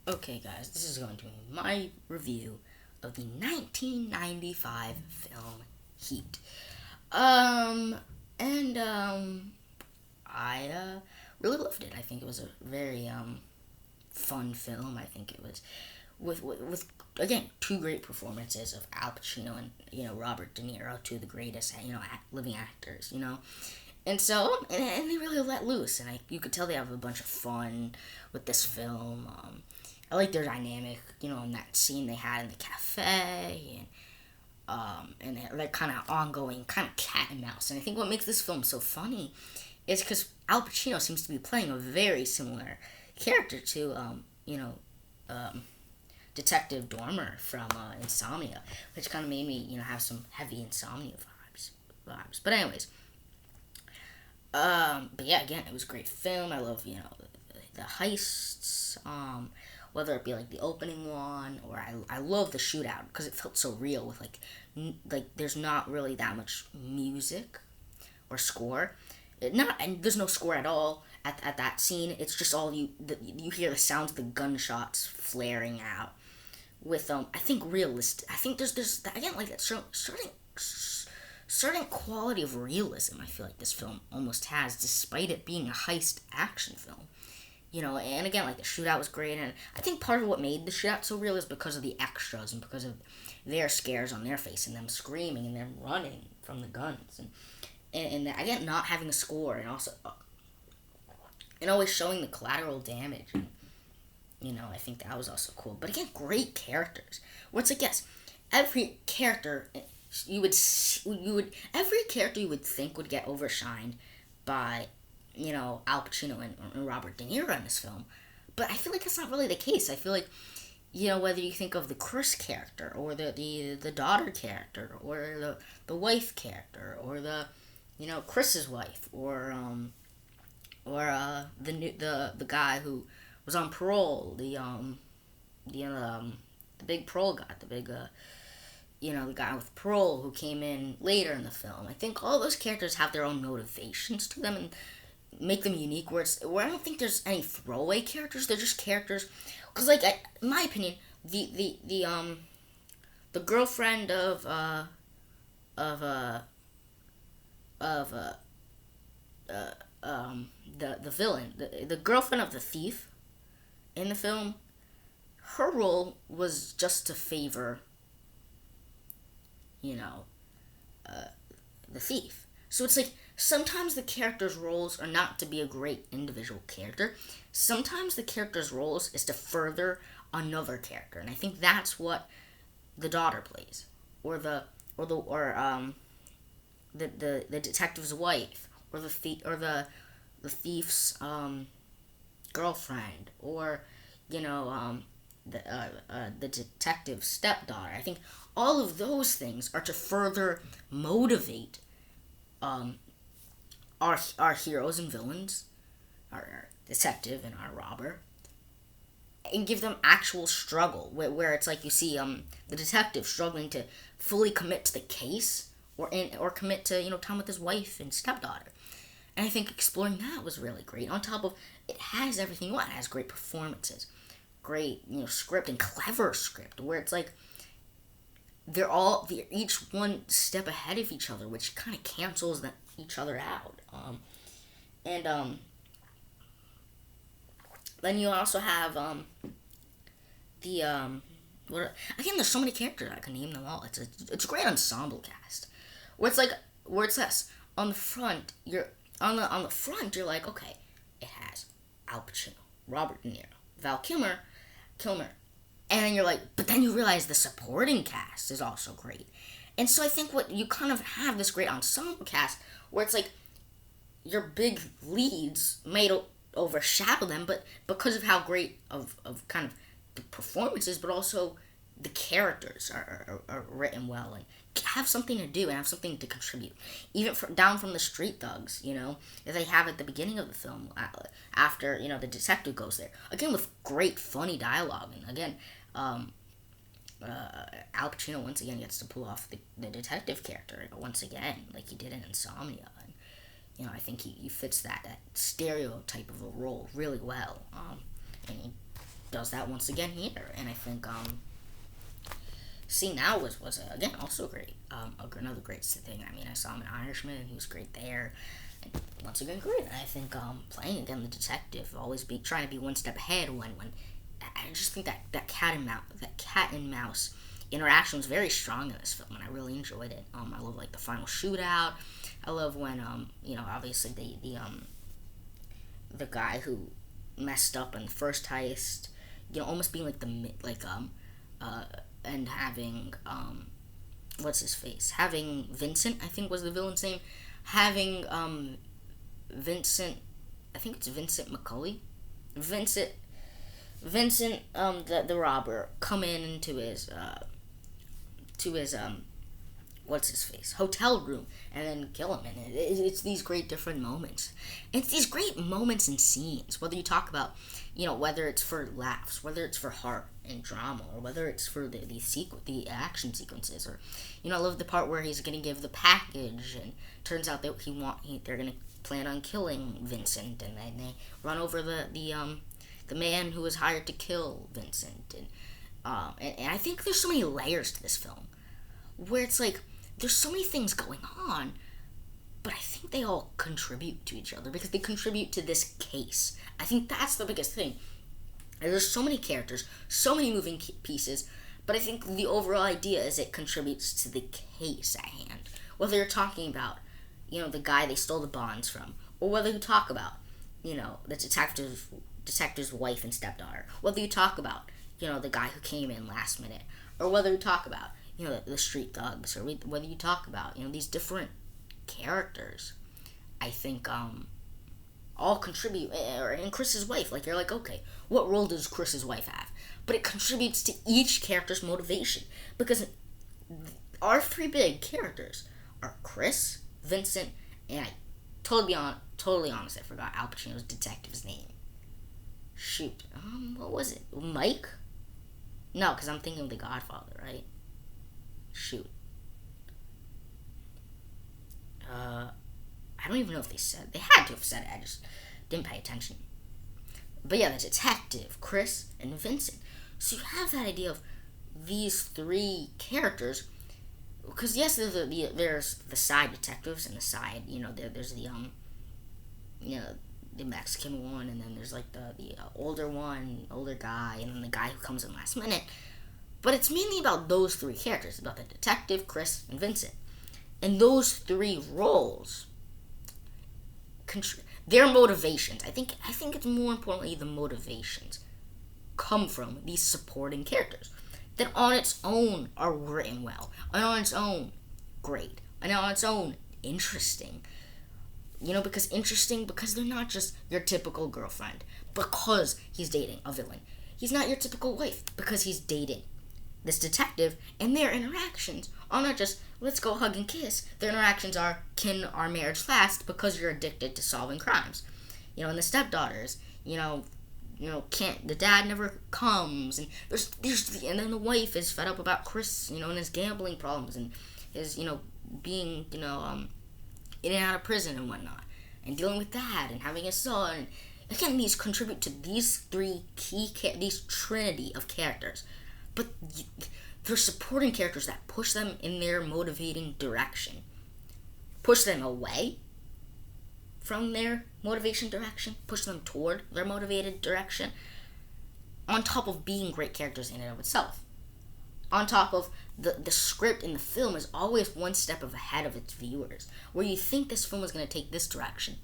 Okay, guys, this is going to be my review of the 1995 film Heat. Um, and I really loved it. I think it was a very fun film. I think it was with again two great performances of Al Pacino and Robert De Niro, two of the greatest living actors. And so, and they really let loose, and you could tell they have a bunch of fun with this film. I like their dynamic, in that scene they had in the cafe, and their kind of ongoing kind of cat and mouse. And I think what makes this film so funny is because Al Pacino seems to be playing a very similar character to, um, Detective Dormer from Insomnia, which kind of made me, have some heavy Insomnia vibes. But anyways, but yeah, again, it was a great film. I love, the heists, whether it be like the opening one or I love the shootout because it felt so real with like there's not really that much music or score. And there's no score at all at that scene. It's just all you hear the sounds of the gunshots flaring out with I think realistic. I think there's again like that certain quality of realism I feel like this film almost has, despite it being a heist action film. And again, like the shootout was great, and I think part of what made the shootout so real is because of the extras and because of their scares on their face and them screaming and them running from the guns and again not having a score and also and always showing the collateral damage. I think that was also cool. But again, great characters. What's like yes, every character every character you would think would get overshined by Al Pacino and Robert De Niro in this film, but I feel like that's not really the case. I feel like whether you think of the Chris character or the daughter character or the wife character or the Chris's wife or the guy who was on parole, the big parole guy, the big the guy with parole who came in later in the film. I think all those characters have their own motivations to them and make them unique. Where I don't think there's any throwaway characters. They're just characters. Because in my opinion, the girlfriend of of the villain, the girlfriend of the thief in the film, her role was just to favor you know the thief. So it's like sometimes the character's roles are not to be a great individual character. Sometimes the character's roles is to further another character, and I think that's what the daughter plays, or the detective's wife, or the thief's girlfriend, or the detective's stepdaughter. I think all of those things are to further motivate um, our heroes and villains, our detective and our robber, and give them actual struggle where it's like you see the detective struggling to fully commit to the case or commit to time with his wife and stepdaughter. And I think exploring that was really great. On top of it has everything you want. It has great performances, great script and clever script where it's like they're each one step ahead of each other, which kind of cancels each other out. And then you also have the what again? There's so many characters I can name them all. It's a great ensemble cast. Where it's this on the front on the front you're like okay, it has Al Pacino, Robert De Niro, Val Kilmer, and then you're like, but then you realize the supporting cast is also great. And so I think what you kind of have this great ensemble cast where it's like your big leads may overshadow them, but because of how great of kind of the performances, but also the characters are written well and have something to do and have something to contribute. Even down from the street thugs, that they have at the beginning of the film after, the detective goes there. Again, with great funny dialogue. And again, Al Pacino once again gets to pull off the detective character once again, like he did in Insomnia. And, I think he fits that stereotype of a role really well. And he does that once again here, and I think seeing that was again also great. Another great thing. I mean, I saw him in Irishman, and he was great there. And once again, great. And I think playing again the detective, always be trying to be one step ahead when I just think that cat and mouse interaction was very strong in this film, and I really enjoyed it. I love like the final shootout. I love when obviously the guy who messed up in the first heist, almost being like and having what's his face, having Vincent, I think was the villain's name, having Vincent, I think it's Vincent McCulley, Vincent the robber come into his what's his face hotel room and then kill him. And it's these great different moments. It's these great moments and scenes, whether you talk about whether it's for laughs, whether it's for heart and drama, or whether it's for the action sequences. Or I love the part where he's gonna give the package and turns out that they're gonna plan on killing Vincent, and then they run over the man who was hired to kill Vincent. And I think there's so many layers to this film where it's like there's so many things going on, but I think they all contribute to each other because they contribute to this case. I think that's the biggest thing. There's so many characters, so many moving pieces, but I think the overall idea is it contributes to the case at hand. Whether you're talking about, the guy they stole the bonds from, or whether you talk about, the detective's wife and stepdaughter, whether you talk about, the guy who came in last minute, or whether you talk about, the street thugs, or whether you talk about, these different characters, I think, all contribute. And Chris's wife, like, you're like, okay, what role does Chris's wife have? But it contributes to each character's motivation, because our three big characters are Chris, Vincent, and totally honest, I forgot Al Pacino's detective's name. Shoot, what was it? Mike? No, because I'm thinking of The Godfather, right? Shoot. I don't even know if they had to have said it, I just didn't pay attention. But yeah, the detective, Chris, and Vincent. So you have that idea of these three characters, because yes, there's the side detectives and the side, there's the Mexican one, and then there's like the older guy, and then the guy who comes in last minute. But it's mainly about those three characters, about the detective, Chris, and Vincent. And those three roles, their motivations, I think it's more importantly the motivations, come from these supporting characters that on its own are written well, and on its own great, and on its own interesting. Because they're not just your typical girlfriend because he's dating a villain. He's not your typical wife because he's dating this detective, and their interactions are not just let's go hug and kiss. Their interactions are, can our marriage last because you're addicted to solving crimes. And the stepdaughters, can't, the dad never comes, and and then the wife is fed up about Chris, and his gambling problems, and his, being, in and out of prison and whatnot, and dealing with that, and having a son. Again, these contribute to these three these trinity of characters, but they're supporting characters that push them in their motivating direction, push them away from their motivation direction, push them toward their motivated direction, on top of being great characters in and of itself. On top of the script in the film is always one step ahead of its viewers, where you think this film is going to take this direction,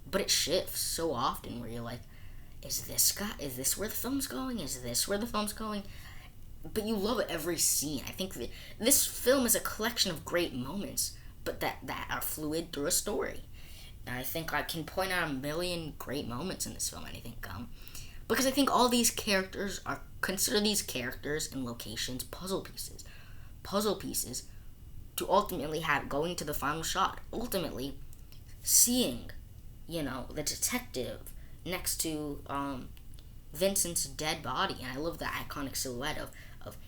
but it shifts so often where you're like, is this where the film's going? Is this where the film's going? But you love every scene. I think that this film is a collection of great moments, but that are fluid through a story. And I think I can point out a million great moments in this film, and I think, because I think all these characters consider these characters and locations puzzle pieces to ultimately going to the final shot, ultimately seeing, the detective next to Vincent's dead body. And I love that iconic silhouette of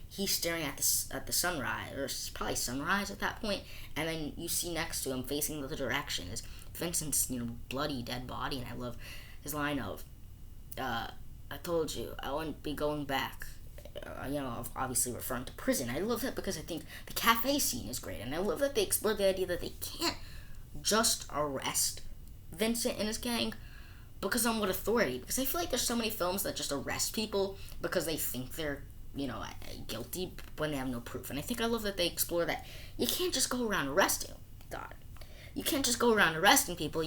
he's staring at the sunrise, or it's probably sunrise at that point, and then you see next to him facing the other direction is Vincent's bloody dead body. And I love his line of I told you I wouldn't be going back. Obviously referring to prison. I love that because I think the cafe scene is great, and I love that they explore the idea that they can't just arrest Vincent and his gang because on what authority? Because I feel like there's so many films that just arrest people because they think they're, guilty when they have no proof. And I think I love that they explore that you can't just go around arresting. God, you can't just go around arresting people.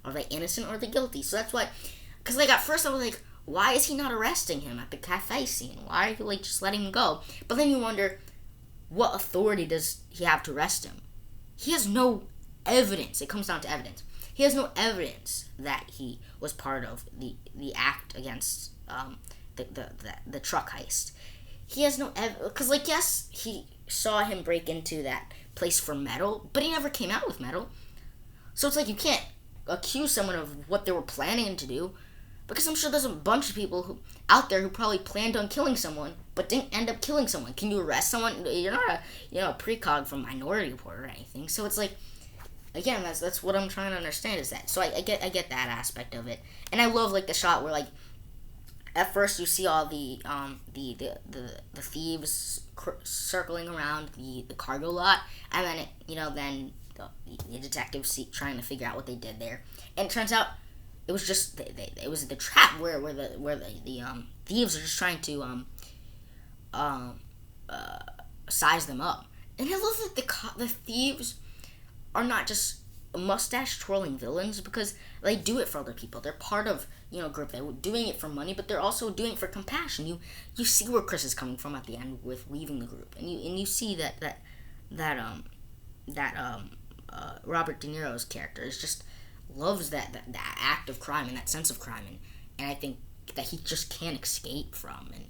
Are they innocent or are they guilty? So that's why, because at first I was like, why is he not arresting him at the cafe scene? Why are you just letting him go? But then you wonder, what authority does he have to arrest him? He has no evidence. It comes down to evidence. He has no evidence that he was part of the act against the truck heist. He has no evidence, because yes, he saw him break into that place for metal, but he never came out with metal. So it's you can't accuse someone of what they were planning to do, because I'm sure there's a bunch of people out there who probably planned on killing someone but didn't end up killing someone. Can you arrest someone? You're not a precog from Minority Report or anything. So it's again, that's what I'm trying to understand is that. So I get that aspect of it, and I love the shot where at first you see all the thieves circling around the cargo lot, and then then the detectives trying to figure out what they did there, and it turns out it was just it was the trap where the thieves are just trying to size them up. And I love that the thieves are not just mustache twirling villains because they do it for other people. They're part of a group. They're doing it for money, but they're also doing it for compassion. You see where Chris is coming from at the end with leaving the group, and you see that Robert De Niro's character is just loves that act of crime and that sense of crime, and I think that he just can't escape from, and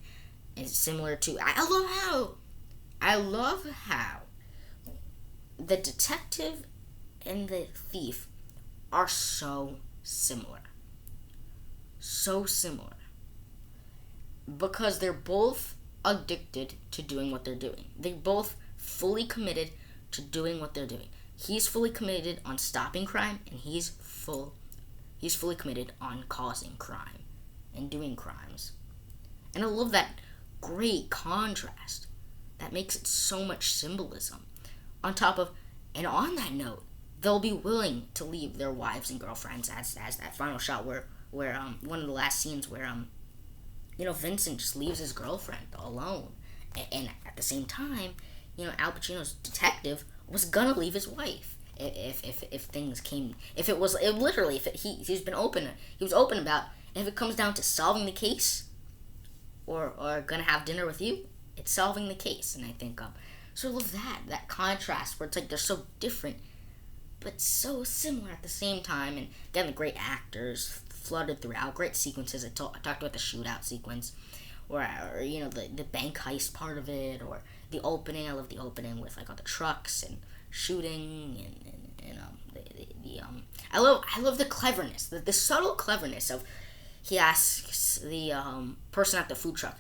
it's similar to I love how the detective and the thief are so similar because they're both addicted to doing what they're doing. They're both fully committed to doing what they're doing. He's fully committed on stopping crime, and he's fully committed on causing crime and doing crimes. And I love that great contrast. That makes it so much symbolism. On that note, they'll be willing to leave their wives and girlfriends as that final shot where one of the last scenes where Vincent just leaves his girlfriend alone, and at the same time, Al Pacino's detective was gonna leave his wife if things came, he was open about, if it comes down to solving the case or gonna have dinner with you, it's solving the case. And I think so I love that contrast where it's they're so different but so similar at the same time. And again, the great actors flooded throughout, great sequences. I talked about the shootout sequence, or the bank heist part of it, or the opening. I love the opening with all the trucks and shooting, and I love the cleverness, the subtle cleverness of, he asks the person at the food truck,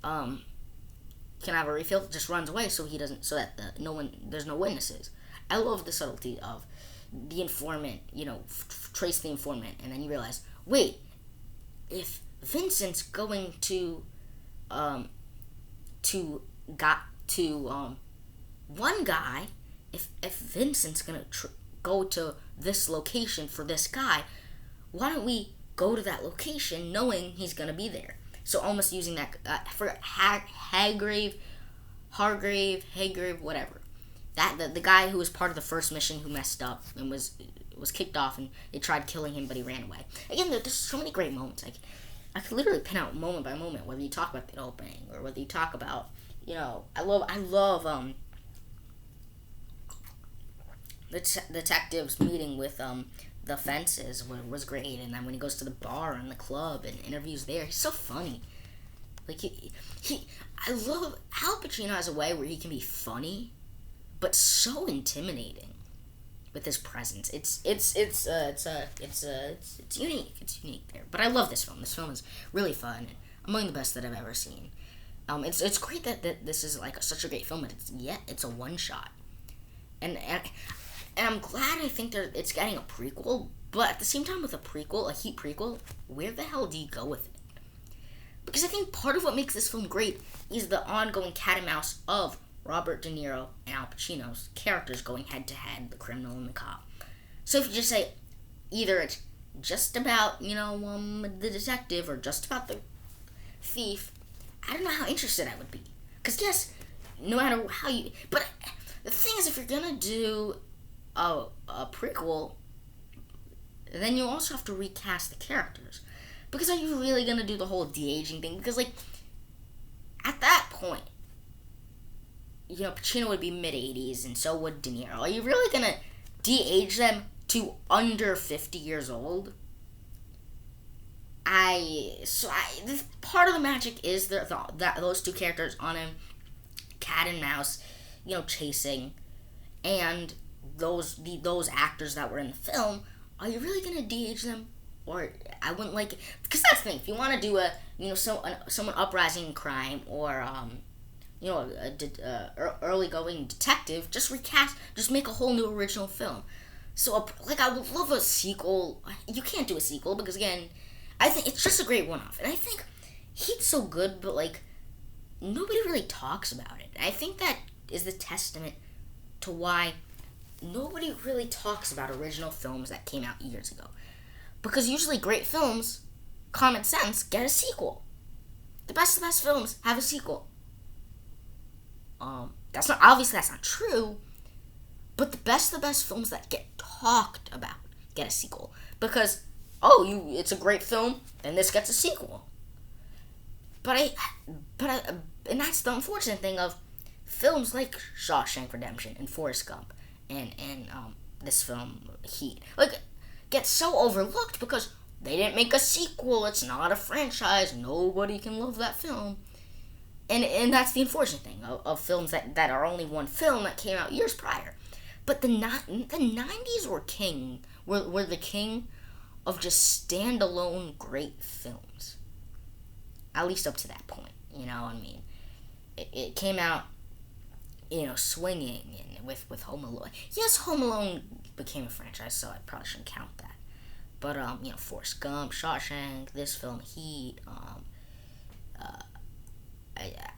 can I have a refill? Just runs away so that there's no witnesses. I love the subtlety of the informant, trace the informant, and then you realize, wait, if Vincent's going to one guy, if Vincent's gonna go to this location for this guy, why don't we go to that location knowing he's gonna be there? So almost using that for Hargrave, whatever. That the guy who was part of the first mission who messed up and was kicked off, and they tried killing him, but he ran away. Again, there's so many great moments. I could literally pin out moment by moment, whether you talk about the opening or whether you talk about, I love the detectives meeting with the fences was great, and then when he goes to the bar and the club and interviews there, he's so funny. I love Al Pacino has a way where he can be funny, but so intimidating with his presence. It's unique. It's unique there. But I love this film. This film is really fun and among the best that I've ever seen. It's great that this is such a great film, but it's a one shot, and I'm glad. I think it's getting a prequel, but at the same time, with a Heat prequel, where the hell do you go with it? Because I think part of what makes this film great is the ongoing cat and mouse of Robert De Niro and Al Pacino's characters going head to head, the criminal and the cop. So if you just say either it's just about, the detective or just about the thief, I don't know how interested I would be. Because yes, no matter how you... But the thing is, if you're going to do a prequel, then you also have to recast the characters. Because are you really going to do the whole de-aging thing? Because, at that point, Pacino would be mid-80s, and so would De Niro. Are you really going to de-age them to under 50 years old? Part of the magic is that those two characters on a cat and mouse, chasing, and those actors that were in the film. Are you really going to de-age them? Or I wouldn't like it, because that's the thing. If you want to do someone uprising in crime, or early going detective, just recast, just make a whole new original film. So I would love a sequel. You can't do a sequel because again, I think it's just a great one-off, and I think Heat's so good, but nobody really talks about it. I think that is the testament to why nobody really talks about original films that came out years ago. Because usually great films, common sense, get a sequel. The best of the best films have a sequel. That's not true. But the best of the best films that get talked about get a sequel. Because, it's a great film, and this gets a sequel. And that's the unfortunate thing of films like Shawshank Redemption and Forrest Gump and this film, Heat. Get so overlooked because they didn't make a sequel. It's not a franchise. Nobody can love that film. And that's the unfortunate thing of films that are only one film that came out years prior. But the 90s were the king of just standalone great films. At least up to that point. You know what I mean? It came out, swinging and with Home Alone. Yes, Home Alone became a franchise, so I probably shouldn't count that. But, Forrest Gump, Shawshank, this film, Heat,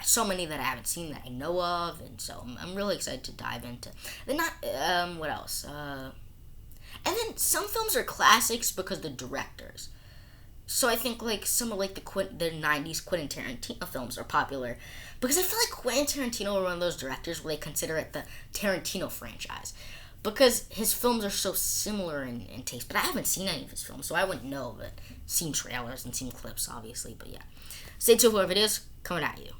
so many that I haven't seen that I know of, and so I'm really excited to dive into. What else? And then some films are classics because the directors. So I think some of the 90s Quentin Tarantino films are popular because I feel like Quentin Tarantino was one of those directors where they consider it the Tarantino franchise because his films are so similar in taste. But I haven't seen any of his films, so I wouldn't know. But seen trailers and seen clips, obviously. But yeah, stay tuned for whatever it is coming at you.